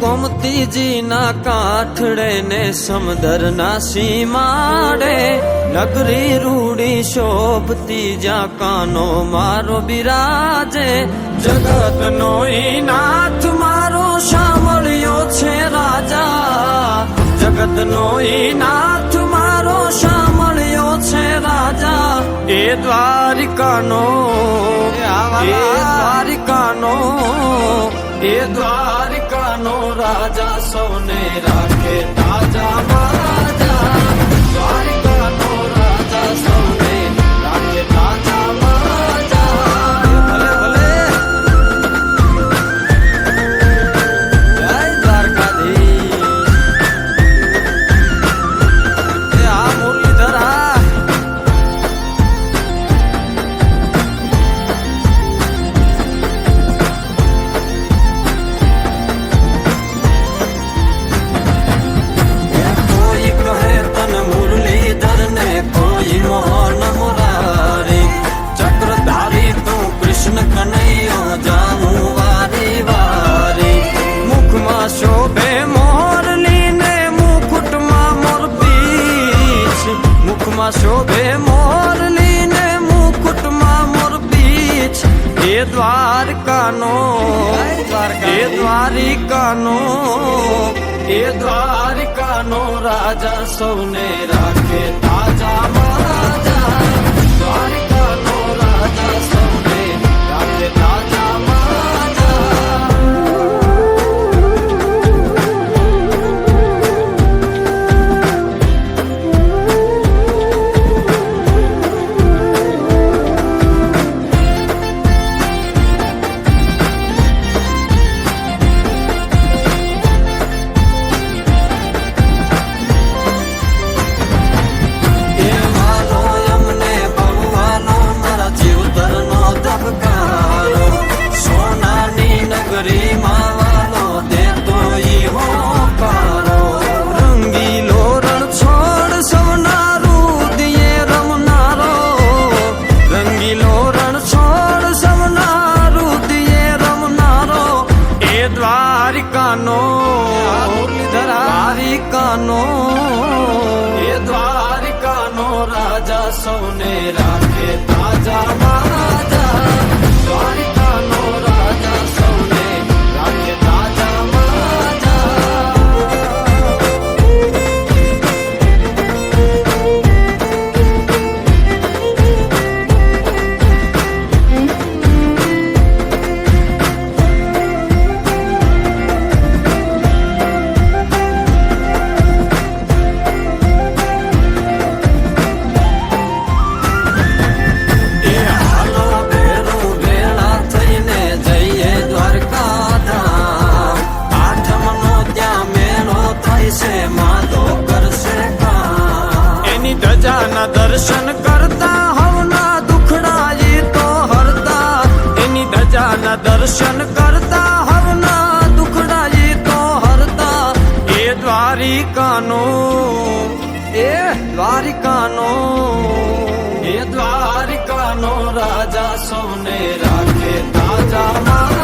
ગોમતીજીના કાંઠડે ને સમુદ્રના સીમાડે નગરી રૂડી શોભતી જ્યાં કાનો મારો બિરાજે જગતનો ઈ નાથ મારો સાંભળ્યો છે રાજા જગતનો ઈ નાથ મારો સાંભળ્યો છે રાજા એ દ્વારિકાનો એ દ્વારિકાનો રાજા સૌને રાખે તાજા માજા દ્વારિકાનો રાજા સૌને રાખે તાજા માજા ભલે ભલે જય દ્વારકાધીશ આ મુરલીધરા શોભે મોરલી ને મુકુટમાં મોર પીછ એ દ્વારકાનો રાજા સૌને રાખે તાજા માજા દ્વારિકાનો રાજા સૌને રાખે તાજા દ્વારિકાનો રાજા સૌને રાખે તાજા માજા દ્વારિકાનો રાજા સૌને રાખે તાજા દર્શન કરતા હવના દુખડા તો હરતા એની ધજાના દર્શન કરતા હવના દુખડા તો હરતા એ દ્વારિકાનો રાજા સૌને રાખે તાજા